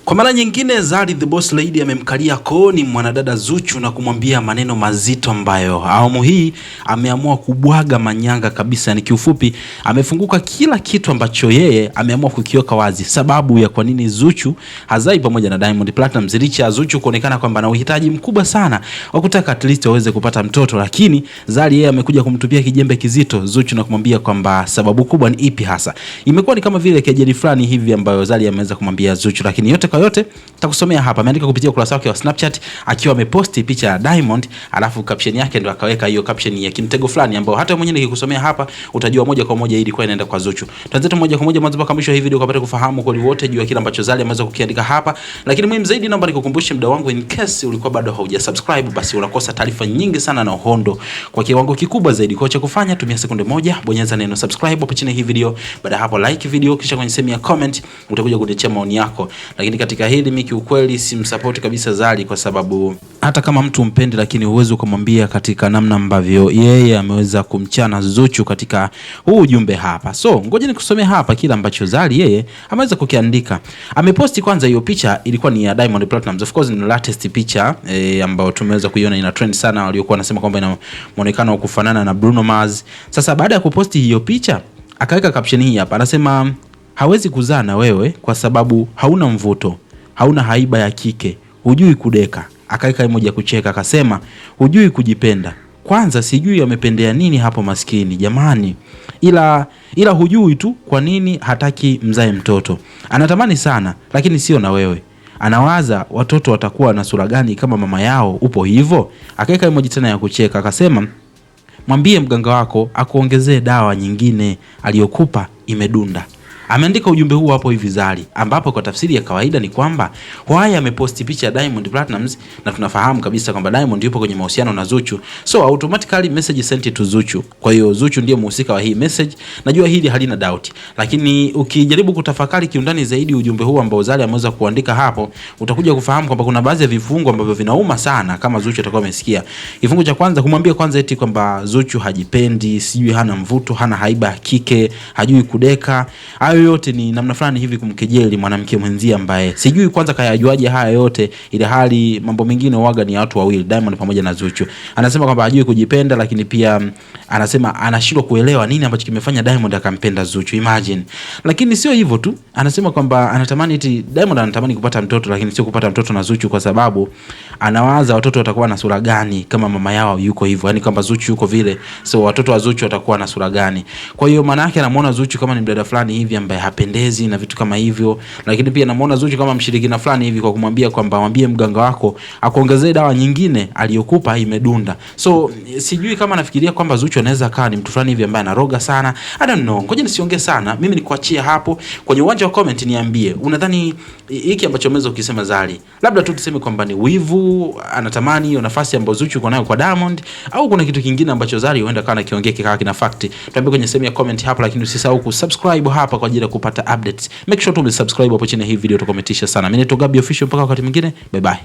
Kwa mara nyingine Zari the Boss Lady amemkalia kooni mwanadada Zuchu na kumwambia maneno mazito ambayo awamu hii ameamua kubwaga manyanga kabisa. Ni kiufupi amefunguka kila kitu ambacho yeye ameamua kukiweka wazi, sababu ya kwa nini Zuchu hazai pamoja na Diamond Platnumz, licha ya Zuchu kuonekana kwamba ana uhitaji mkubwa sana wa kutaka at least aweze kupata mtoto, lakini Zari yeye amekuja kumtupia kijembe kizito Zuchu na kumwambia kwamba sababu kubwa ni ipi hasa. Imekuwa ni kama vile kejeli fulani hivi ambayo Zari ameweza kumwambia Zuchu, lakini yote kwa yote takusomea hapa. Ameandika kupitia ukurasa wake wa Snapchat akiwa ameposti picha ya Diamond, alafu caption yake ndo akaweka hiyo caption ya kimtego fulani ambao hata mwenyewe nikikusomea hapa utajua moja kwa moja ilikuwa inaenda kwa Zuchu. Tuanze moja kwa moja mwanzo mpaka mwisho hii video kupata kufahamu kwa wote juu ya kile ambacho Zari ameweza kukiandika hapa. Lakini muhimu zaidi, naomba nikukumbushe mda wangu, in case ulikuwa bado hujasubscribe, basi unakosa taarifa nyingi sana na uhondo kwa kiwango kikubwa zaidi. Kwa cha kufanya, tumia sekunde moja, bonyeza neno subscribe hapo chini hii video. Baada hapo like video, kisha kwenye sehemu ya comment utakuja kuniachia maoni yako. Lakini katika hili mimi kiukweli simsupport kabisa Zari, kwa sababu hata kama mtu mpendi, lakini uwezo kumwambia katika namna ambavyo yeye ameweza kumchana Zuchu katika huu ujumbe hapa. So ngoja nikusomee hapa kila ambacho Zari yeye ameweza kukiandika. Ameposti kwanza hiyo picha, ilikuwa ni ya Diamond Platnumz. Of course ni latest picha ambayo tumeweza kuiona ina trend sana, waliokuwa wanasema kwamba ina muonekano wa kufanana na Bruno Mars. Sasa baada ya kuposti hiyo picha akaweka caption hii hapa, anasema hawezi kuzaa na wewe kwa sababu hauna mvuto, hauna haiba ya kike, hujui kudeka. Akaweka emoji ya kucheka, akasema hujui kujipenda. Kwanza sijui amependea nini hapo maskini jamani, ila hujui tu kwa nini hataki mzae mtoto. Anatamani sana lakini sio na wewe. Anawaza watoto watakuwa na sura gani kama mama yao upo hivyo. Akaweka emoji tena ya kucheka, akasema mwambie mganga wako akuongezee dawa nyingine, aliyokupa imedunda. Ameandika ujumbe huu hapo hivi Zari, ambapo kwa tafsiri ya kawaida ni kwamba Hwaya ameposti picha ya Diamond Platnumz na tunafahamu kabisa kwamba Diamond yupo kwenye mahusiano na Zuchu, so automatically message sent to Zuchu. Kwa hiyo Zuchu ndiye mhusika wa hii message, najua hili halina doubt, lakini ukijaribu kutafakari kiundani zaidi ujumbe huu ambao Zari ameweza kuandika hapo, utakuja kufahamu kwamba kuna baadhi ya vifungo ambavyo vinauma sana kama Zuchu atakuwa amesikia. Kifungo cha kwanza kumwambia kwanza eti kwamba Zuchu hajipendi, sijui hana mvuto, hana haiba ya kike, hajui kudeka. Yote ni namna fulani hivi kumkejeli mwanamke mwenzie ambaye sijui kwanza kayajuaje haya yote, ile hali mambo mengine waga ni watu wawili, Diamond pamoja na Zuchu. Anasema kwamba hajui kujipenda, lakini pia anasema anashindwa kuelewa nini ambacho kimefanya Diamond akampenda Zuchu. Imagine. Lakini sio hivyo tu, anasema kwamba anatamani eti Diamond anatamani kupata mtoto, lakini sio kupata mtoto na Zuchu, kwa sababu anawaza watoto watakuwa na sura gani kama mama yao yuko hivyo, yani kwamba Zuchu yuko vile, so watoto wa Zuchu watakuwa na sura gani. Kwa hiyo maana yake anamuona Zuchu kama ni mdada fulani hivi ambaye hapendezi na vitu kama hivyo, lakini pia namuona Zuchu kama mshirikina fulani hivi kwa kumwambia kwamba mwambie mganga wako akuongezee dawa nyingine, aliyokupa imedunda. So sijui kama nafikiria kwamba Zuchu anaweza kaa ni mtu fulani hivi ambaye anaroga sana. I don't know. Ngoja nisiongee sana. Mimi nikuachie hapo kwenye uwanja wa comment, niambie unadhani hiki ambacho umeweza ukisema Zari, labda tu tuseme kwamba ni wivu, anatamani hiyo nafasi ambayo Zuchu yuko nayo kwa Diamond, au kuna kitu kingine ambacho Zari huenda kana kiongea kikawa kina fact. Tuambie kwenye sehemu ya comment hapo, lakini usisahau kusubscribe hapa kwa ajili ya kupata updates. Make sure to subscribe hapo chini ya hii video, tukometisha sana. Mimi ni Togabi Official, mpaka wakati mwingine, bye bye.